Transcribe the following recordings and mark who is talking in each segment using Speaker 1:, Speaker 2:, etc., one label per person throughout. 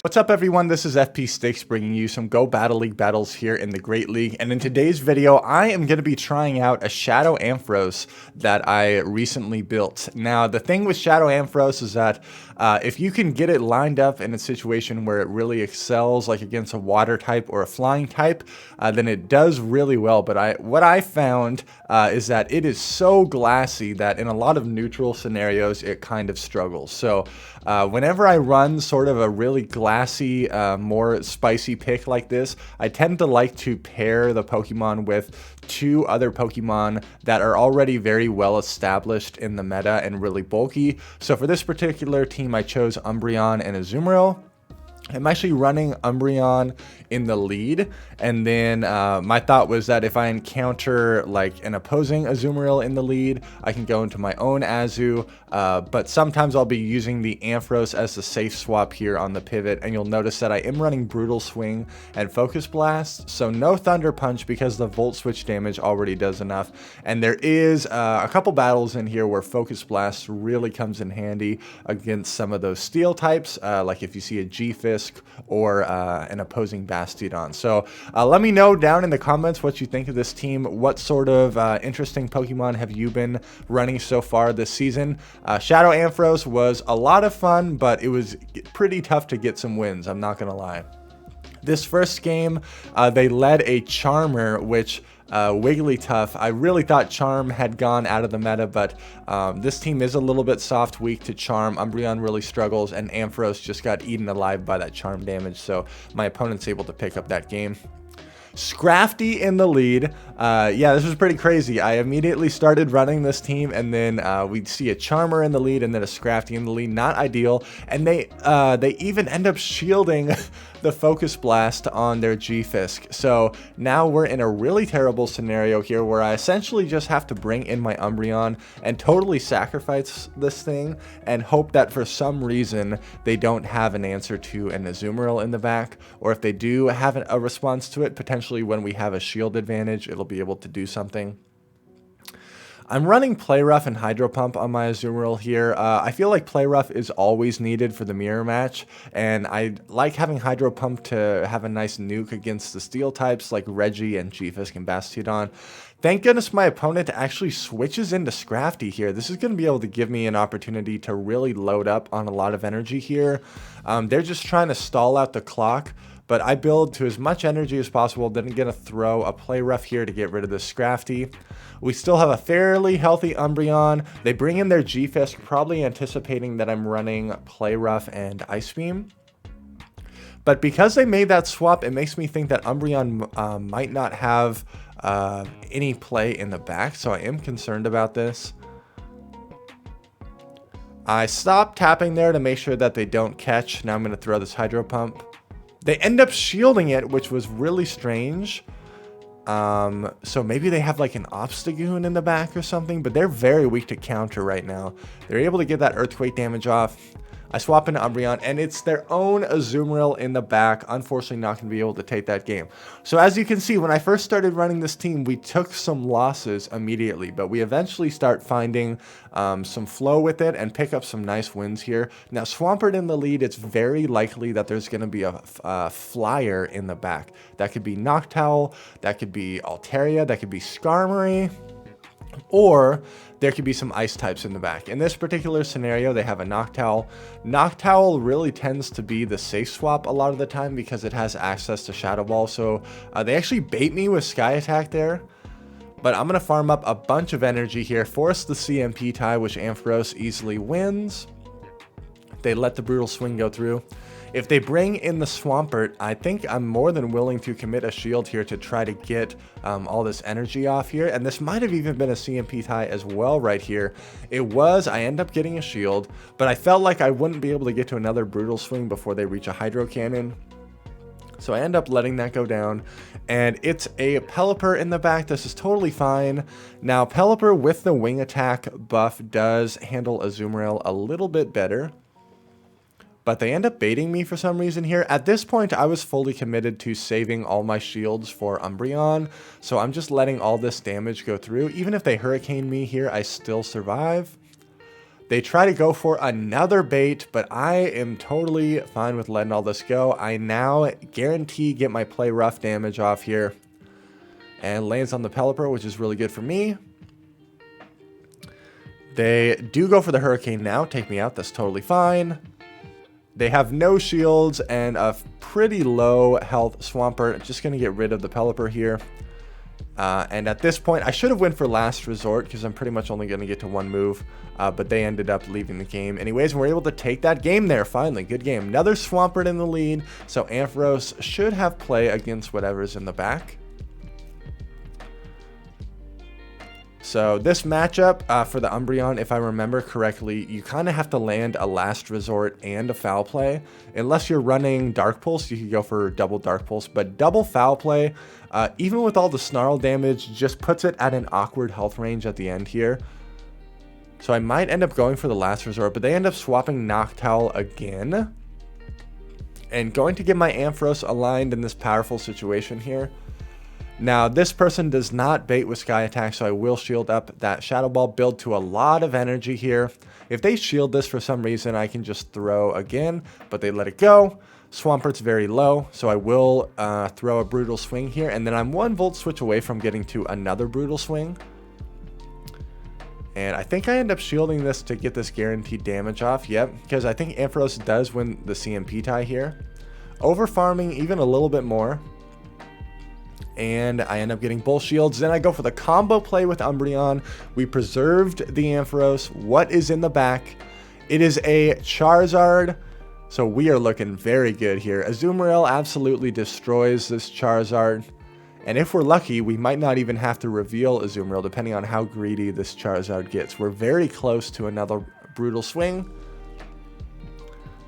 Speaker 1: What's up everyone, this is FP Sticks bringing you some Go Battle League battles here in the Great League, and in today's video I am going to be trying out a Shadow Ampharos that I recently built. Now the thing with Shadow Ampharos is that if you can get it lined up in a situation where it really excels, like against a water type or a flying type, then it does really well. But what I found is that it is so glassy that in a lot of neutral scenarios it kind of struggles. So whenever I run sort of a really glassy, more spicy pick like this, I tend to like to pair the Pokemon with two other Pokemon that are already very well established in the meta and really bulky. So for this particular team, I chose Umbreon and Azumarill. I'm actually running Umbreon in the lead, and then my thought was that if I encounter like an opposing Azumarill in the lead, I can go into my own Azu, but sometimes I'll be using the Ampharos as the safe swap here on the pivot, and you'll notice that I am running Brutal Swing and Focus Blast, so no Thunder Punch because the Volt Switch damage already does enough, and there is a couple battles in here where Focus Blast really comes in handy against some of those Steel types, like if you see a G-Fisk or an opposing Bastiodon. So let me know down in the comments what you think of this team. What sort of interesting Pokemon have you been running so far this season? Shadow Ampharos was a lot of fun, but it was pretty tough to get some wins, I'm not gonna lie. This first game, they led a Charmer, which Wigglytuff, I really thought Charm had gone out of the meta, but this team is a little bit soft, weak to Charm. Umbreon really struggles, and Ampharos just got eaten alive by that Charm damage, so my opponent's able to pick up that game. Scrafty in the lead. Yeah, this was pretty crazy. I immediately started running this team, and then we'd see a Charmer in the lead and then a Scrafty in the lead. Not ideal. And they even end up shielding the Focus Blast on their G-Fisk. So now we're in a really terrible scenario here where I essentially just have to bring in my Umbreon and totally sacrifice this thing and hope that for some reason they don't have an answer to an Azumarill in the back, or if they do have a response to it, potentially when we have a shield advantage, it'll be able to do something. I'm running Play Rough and Hydro Pump on my Azumarill here. I feel like Play Rough is always needed for the mirror match, and I like having Hydro Pump to have a nice nuke against the Steel types like Reggie and G-Fisk and Bastiodon. Thank goodness my opponent actually switches into Scrafty here. This is going to be able to give me an opportunity to really load up on a lot of energy here. They're just trying to stall out the clock, but I build to as much energy as possible. Then I'm going to throw a Play Rough here to get rid of the Scrafty. We still have a fairly healthy Umbreon. They bring in their G-Fisk, probably anticipating that I'm running Play Rough and Ice Beam. But because they made that swap, it makes me think that Umbreon might not have any play in the back, so I am concerned about this. I stopped tapping there to make sure that they don't catch. Now I'm going to throw this Hydro Pump. They end up shielding it, which was really strange. So maybe they have like an Obstagoon in the back or something, but they're very weak to counter right now. They're able to get that Earthquake damage off. I swap into Umbreon, and it's their own Azumarill in the back. Unfortunately, not going to be able to take that game. So as you can see, when I first started running this team, we took some losses immediately, but we eventually start finding some flow with it and pick up some nice wins here. Now, Swampert in the lead, it's very likely that there's going to be a flyer in the back. That could be Noctowl, that could be Altaria, that could be Skarmory, or there could be some ice types in the back. In this particular scenario, they have a Noctowl. Noctowl really tends to be the safe swap a lot of the time because it has access to Shadow Ball. So they actually bait me with Sky Attack there. But I'm going to farm up a bunch of energy here, force the CMP tie, which Ampharos easily wins. They let the Brutal Swing go through. If they bring in the Swampert, I think I'm more than willing to commit a shield here to try to get all this energy off here. And this might have even been a CMP tie as well right here. It was. I end up getting a shield, but I felt like I wouldn't be able to get to another Brutal Swing before they reach a Hydro Cannon. So I end up letting that go down, and it's a Pelipper in the back. This is totally fine. Now, Pelipper with the Wing Attack buff does handle Azumarill a little bit better, but they end up baiting me for some reason here. At this point, I was fully committed to saving all my shields for Umbreon, so I'm just letting all this damage go through. Even if they Hurricane me here, I still survive. They try to go for another bait, but I am totally fine with letting all this go. I now guarantee get my play rough damage off here. And lands on the Pelipper, which is really good for me. They do go for the Hurricane now. Take me out. That's totally fine. They have no shields and a pretty low health Swampert. I'm just going to get rid of the Pelipper here. And at this point, I should have went for Last Resort because I'm pretty much only going to get to one move. But they ended up leaving the game. Anyways, we're able to take that game there, finally. Good game. Another Swampert in the lead. So Ampharos should have play against whatever's in the back. So this matchup for the Umbreon, if I remember correctly, you kind of have to land a Last Resort and a Foul Play. Unless you're running Dark Pulse, you could go for double Dark Pulse. But double Foul Play, even with all the Snarl damage, just puts it at an awkward health range at the end here. So I might end up going for the Last Resort, but they end up swapping Noctowl again. And going to get my Ampharos aligned in this powerful situation here. Now, this person does not bait with Sky Attack, so I will shield up that Shadow Ball, build to a lot of energy here. If they shield this for some reason, I can just throw again, but they let it go. Swampert's very low, so I will throw a Brutal Swing here, and then I'm 1 volt switch away from getting to another Brutal Swing. And I think I end up shielding this to get this guaranteed damage off. Yep, because I think Ampharos does win the CMP tie here. Over farming even a little bit more. And I end up getting both shields. Then I go for the combo play with Umbreon. We preserved the Ampharos. What is in the back? It is a Charizard. So we are looking very good here. Azumarill absolutely destroys this Charizard. And if we're lucky, we might not even have to reveal Azumarill, depending on how greedy this Charizard gets. We're very close to another Brutal Swing.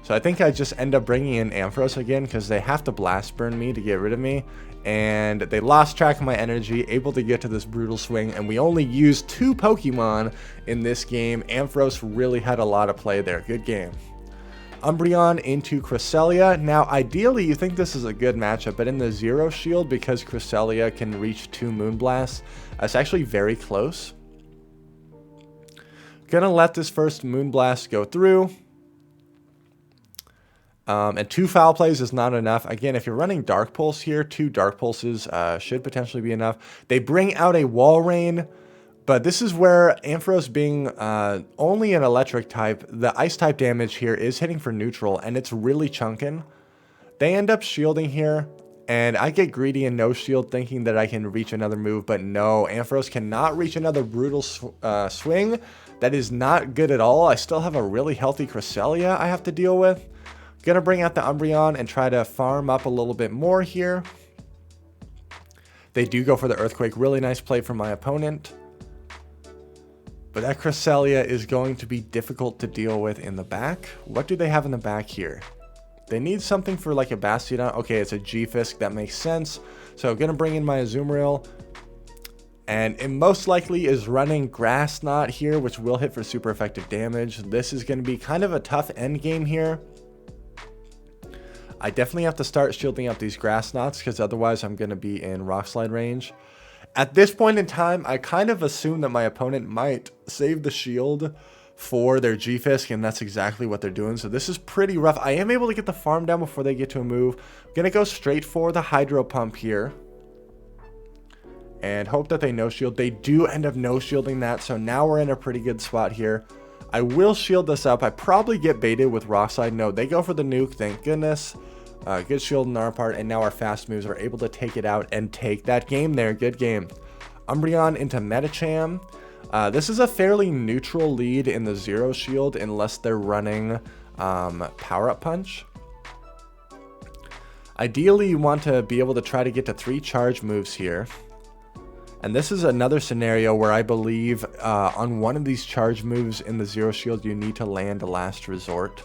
Speaker 1: So I think I just end up bringing in Ampharos again, because they have to Blast Burn me to get rid of me. And they lost track of my energy, able to get to this Brutal Swing, and we only used 2 Pokemon in this game. Ampharos really had a lot of play there. Good game. Umbreon into Cresselia. Now, ideally, you think this is a good matchup, but in the Zero Shield, because Cresselia can reach 2 Moonblasts, it's actually very close. Gonna let this first Moonblast go through. And 2 Foul Plays is not enough. Again, if you're running Dark Pulse here, 2 Dark Pulses should potentially be enough. They bring out a Wall Rain, but this is where Ampharos being only an electric type, the ice type damage here is hitting for neutral, and it's really chunking. They end up shielding here, and I get greedy and no shield thinking that I can reach another move, but no, Ampharos cannot reach another Brutal Swing. That is not good at all. I still have a really healthy Cresselia I have to deal with. Gonna bring out the Umbreon and try to farm up a little bit more here. They do go for the Earthquake. Really nice play from my opponent. But that Cresselia is going to be difficult to deal with in the back. What do they have in the back here? They need something for like a Bastiodon. Okay, it's a G-Fisk. That makes sense. So I'm gonna bring in my Azumarill. And it most likely is running Grass Knot here, which will hit for super effective damage. This is gonna be kind of a tough end game here. I definitely have to start shielding up these Grass Knots, because otherwise I'm going to be in Rock Slide range. At this point in time, I kind of assume that my opponent might save the shield for their G-Fisk, and that's exactly what they're doing. So this is pretty rough. I am able to get the farm down before they get to a move. I'm going to go straight for the Hydro Pump here. And hope that they no-shield. They do end up no-shielding that, so now we're in a pretty good spot here. I will shield this up. I probably get baited with Rock Slide. No, they go for the nuke, thank goodness. Good shield on our part, and now our fast moves are able to take it out and take that game there. Good game. Umbreon into Medicham. This is a fairly neutral lead in the Zero Shield unless they're running Power-Up Punch. Ideally, you want to be able to try to get to 3 charge moves here. And this is another scenario where I believe on one of these charge moves in the Zero Shield, you need to land a Last Resort.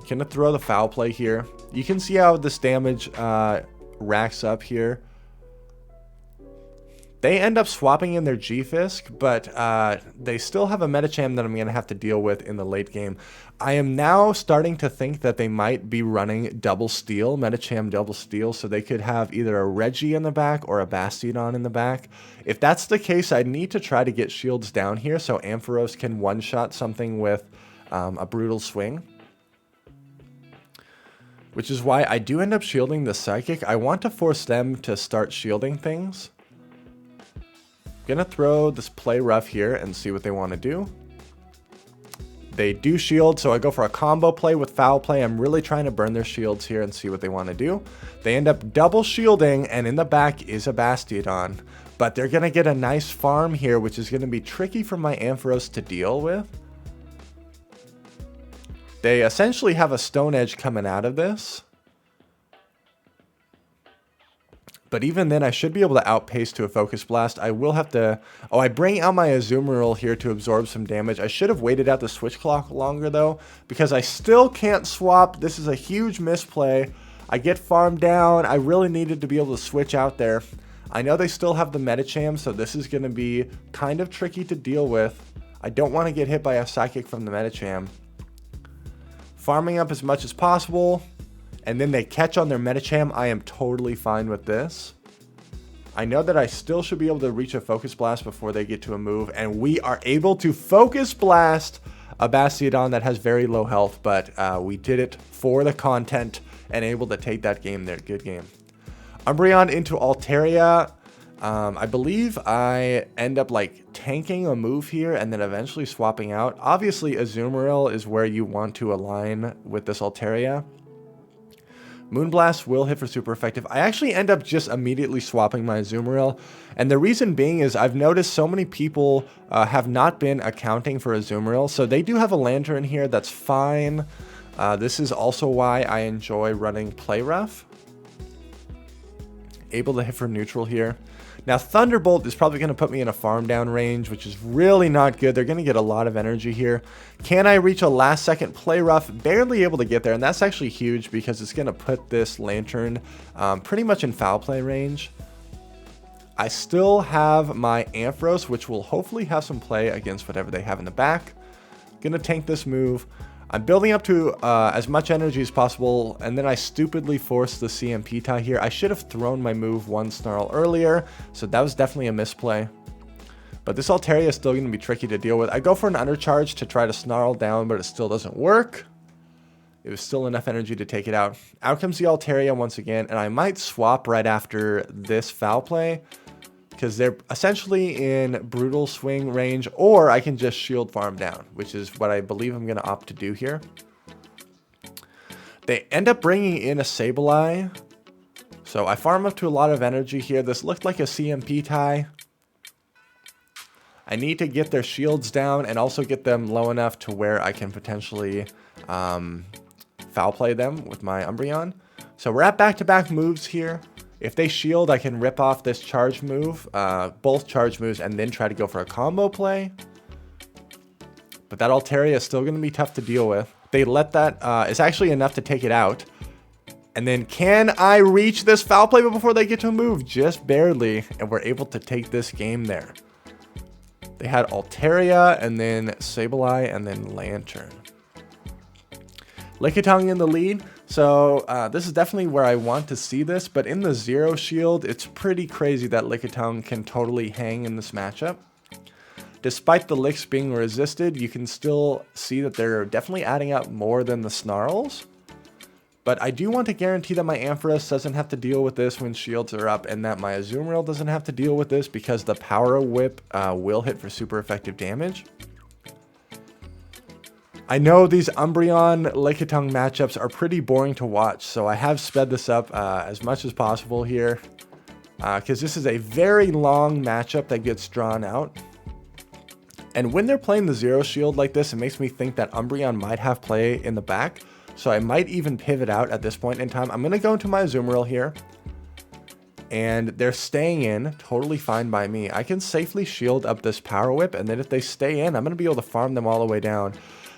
Speaker 1: Gonna throw the Foul Play here. You can see how this damage racks up here. They end up swapping in their G-Fisk, but they still have a Medicham that I'm going to have to deal with in the late game. I am now starting to think that they might be running double steal, Medicham double steal, so they could have either a Reggie in the back or a Bastiodon in the back. If that's the case, I need to try to get shields down here so Ampharos can one-shot something with a Brutal Swing. Which is why I do end up shielding the Psychic. I want to force them to start shielding things. Gonna throw this play rough here and see what they want to do. They do shield, so I go for a combo play with foul play. I'm really trying to burn their shields here and see what they want to do. They end up double shielding, and in the back is a Bastiodon. But they're gonna get a nice farm here, which is gonna be tricky for my Ampharos to deal with. They essentially have a Stone Edge coming out of this. But even then, I should be able to outpace to a Focus Blast. I will have to... Oh, I bring out my Azumarill here to absorb some damage. I should have waited out the switch clock longer, though, because I still can't swap. This is a huge misplay. I get farmed down. I really needed to be able to switch out there. I know they still have the Medicham, so this is going to be kind of tricky to deal with. I don't want to get hit by a Psychic from the Medicham. Farming up as much as possible. And then they catch on their Medicham. I am totally fine with this. I know that I still should be able to reach a Focus Blast before they get to a move. And we are able to Focus Blast a Bastiodon that has very low health. But we did it for the content and able to take that game there. Good game. Umbreon into Altaria. I believe I end up like tanking a move here and then eventually swapping out. Obviously, Azumarill is where you want to align with this Altaria. Moonblast will hit for super effective. I actually end up just immediately swapping my Azumarill. And the reason being is I've noticed so many people have not been accounting for Azumarill. So they do have a Lantern here. That's fine. This is also why I enjoy running Play Rough. Able to hit for neutral here. Now, Thunderbolt is probably going to put me in a farm down range, which is really not good. They're going to get a lot of energy here. Can I reach a last second play rough? Barely able to get there, and that's actually huge because it's going to put this Lantern pretty much in foul play range. I still have my Ampharos, which will hopefully have some play against whatever they have in the back. Going to tank this move. I'm building up to as much energy as possible, and then I stupidly forced the CMP tie here. I should have thrown my move one Snarl earlier, so that was definitely a misplay. But this Altaria is still going to be tricky to deal with. I go for an undercharge to try to Snarl down, but it still doesn't work. It was still enough energy to take it out. Out comes the Altaria once again, and I might swap right after this foul play, because they're essentially in Brutal Swing range, or I can just shield farm down, which is what I believe I'm going to opt to do here. They end up bringing in a Sableye, so I farm up to a lot of energy here. This looked like a CMP tie. I need to get their shields down and also get them low enough to where I can potentially foul play them with my Umbreon. So we're at back-to-back moves here. If they shield, I can rip off this charge move, both charge moves, and then try to go for a combo play. But that Altaria is still going to be tough to deal with. They let that, it's actually enough to take it out. And then can I reach this foul play before they get to a move? Just barely, and we're able to take this game there. They had Altaria, and then Sableye, and then Lantern. Lickitung in the lead. So this is definitely where I want to see this, but in the Zero Shield, it's pretty crazy that Lickitung can totally hang in this matchup. Despite the Licks being resisted, you can still see that they're definitely adding up more than the Snarls. But I do want to guarantee that my Ampharos doesn't have to deal with this when shields are up, and that my Azumarill doesn't have to deal with this because the Power Whip will hit for super effective damage. I know these Umbreon Lickitung matchups are pretty boring to watch, so I have sped this up as much as possible here, because this is a very long matchup that gets drawn out. And when they're playing the Zero Shield like this, it makes me think that Umbreon might have play in the back, so I might even pivot out at this point in time. I'm going to go into my Azumarill here, and they're staying in, totally fine by me. I can safely shield up this Power Whip, and then if they stay in, I'm going to be able to farm them all the way down.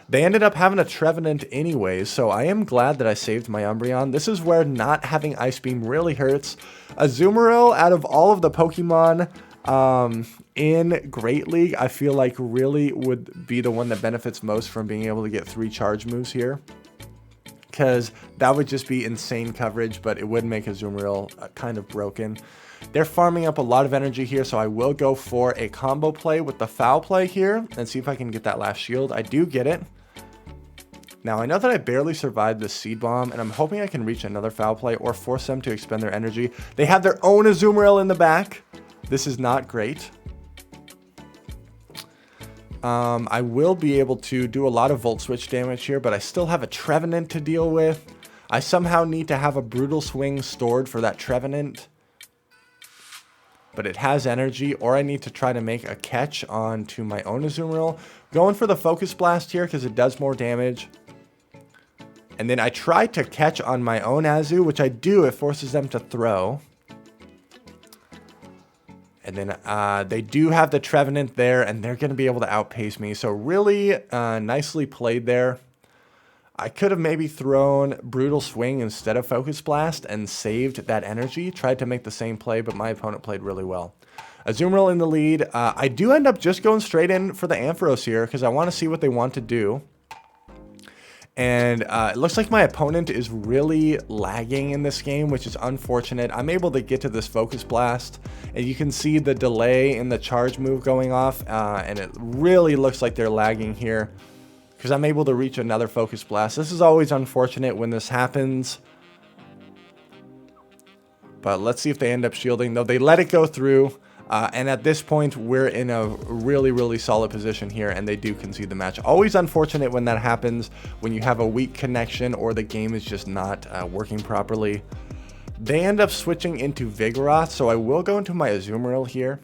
Speaker 1: They ended up having a Trevenant anyways, so I am glad that I saved my Umbreon. This is where not having Ice Beam really hurts. Azumarill, out of all of the Pokemon, In Great League, I feel like really would be the one that benefits most from being able to get 3 charge moves here. Because that would just be insane coverage, but it would make Azumarill kind of broken. They're farming up a lot of energy here, so I will go for a combo play with the foul play here and see if I can get that last shield. I do get it. Now, I know that I barely survived the seed bomb, and I'm hoping I can reach another foul play or force them to expend their energy. They have their own Azumarill in the back. This is not great. I will be able to do a lot of Volt Switch damage here, but I still have a Trevenant to deal with. I somehow need to have a Brutal Swing stored for that Trevenant. But it has energy, or I need to try to make a catch onto my own Azumarill. Going for the Focus Blast here because it does more damage. And then I try to catch on my own Azu, which I do. It forces them to throw. And then they do have the Trevenant there, and they're going to be able to outpace me. So really nicely played there. I could have maybe thrown Brutal Swing instead of Focus Blast and saved that energy. Tried to make the same play, but my opponent played really well. Azumarill in the lead. I do end up just going straight in for the Ampharos here because I want to see what they want to do. And it looks like my opponent is really lagging in this game, which is unfortunate. I'm able to get to this Focus Blast, and you can see the delay in the charge move going off, and it really looks like they're lagging here because I'm able to reach another Focus Blast. This is always unfortunate when this happens. But let's see if they end up shielding. Though they let it go through. And at this point, we're in a really, really solid position here, and they do concede the match. Always unfortunate when that happens, when you have a weak connection or the game is just not working properly. They end up switching into Vigoroth, so I will go into my Azumarill here.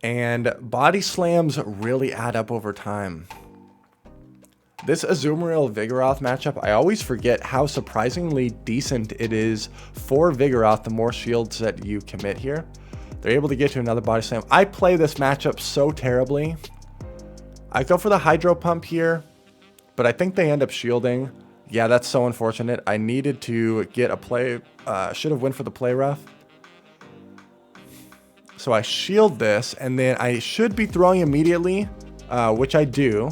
Speaker 1: And body slams really add up over time. This Azumarill Vigoroth matchup, I always forget how surprisingly decent it is for Vigoroth the more shields that you commit here. They're able to get to another body slam. I play this matchup so terribly. I go for the Hydro Pump here, but I think they end up shielding. Yeah, that's so unfortunate. I needed to get a play, should have went for the play rough. So I shield this, and then I should be throwing immediately, which I do.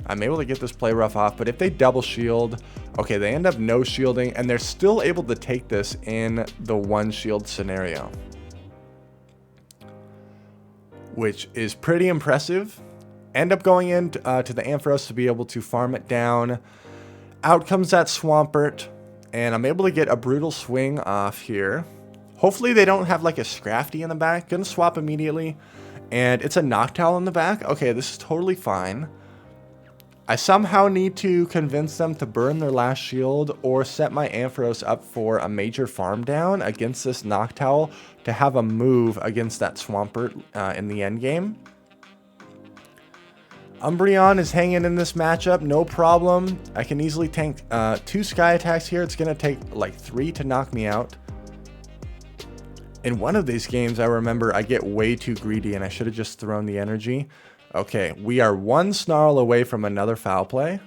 Speaker 1: I'm able to get this play rough off, but if they double shield, okay, they end up no shielding, and they're still able to take this in the one shield scenario, which is pretty impressive. End up going in to the Ampharos to be able to farm it down. Out comes that Swampert, and I'm able to get a Brutal Swing off here. Hopefully they don't have like a Scrafty in the back. Gonna swap immediately, and it's a Noctowl in the back. Okay, this is totally fine. I somehow need to convince them to burn their last shield or set my Ampharos up for a major farm down against this Noctowl to have a move against that Swampert in the end game. Umbreon is hanging in this matchup, no problem. I can easily tank 2 Sky Attacks here. It's going to take like 3 to knock me out. In one of these games, I remember I get way too greedy and I should have just thrown the energy. Okay, we are 1 Snarl away from another foul play,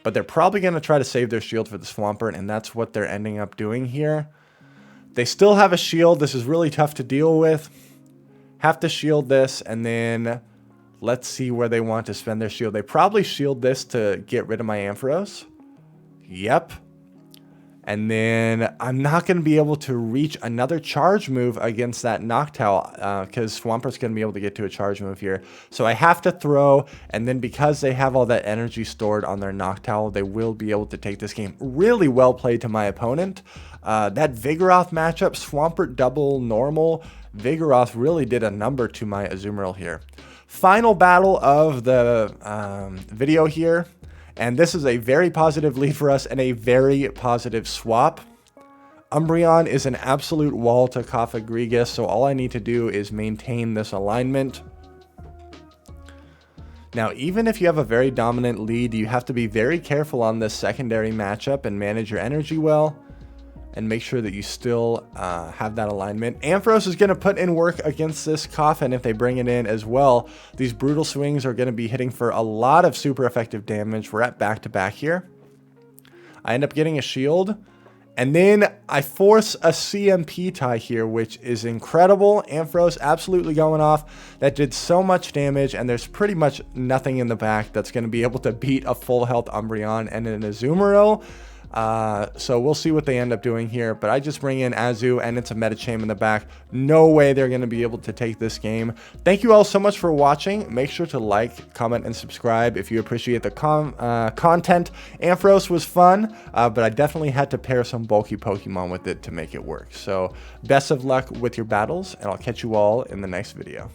Speaker 1: but they're probably going to try to save their shield for the Swampert, and that's what they're ending up doing here. They still have a shield. This is really tough to deal with. Have to shield this, and then let's see where they want to spend their shield. They probably shield this to get rid of my Ampharos. Yep. And then I'm not going to be able to reach another charge move against that Noctowl because Swampert's going to be able to get to a charge move here. So I have to throw, and then because they have all that energy stored on their Noctowl, they will be able to take this game. Really well played to my opponent. That Vigoroth matchup, Swampert double normal, Vigoroth really did a number to my Azumarill here. Final battle of the video here. And this is a very positive lead for us and a very positive swap. Umbreon is an absolute wall to Cofagrigus, so all I need to do is maintain this alignment. Now, even if you have a very dominant lead, you have to be very careful on this secondary matchup and manage your energy well. And make sure that you still have that alignment. Ampharos is going to put in work against this Coffin if they bring it in as well. These Brutal Swings are going to be hitting for a lot of super effective damage. We're at back-to-back here. I end up getting a shield. And then I force a CMP tie here, which is incredible. Ampharos absolutely going off. That did so much damage, and there's pretty much nothing in the back that's going to be able to beat a full health Umbreon and an Azumarill. So we'll see what they end up doing here, but I just bring in Azu and it's a Medicham in the back. No way they're going to be able to take this game. Thank you all so much for watching. Make sure to like, comment, and subscribe if you appreciate the content. Ampharos was fun, but I definitely had to pair some bulky Pokemon with it to make it work. So best of luck with your battles, and I'll catch you all in the next video.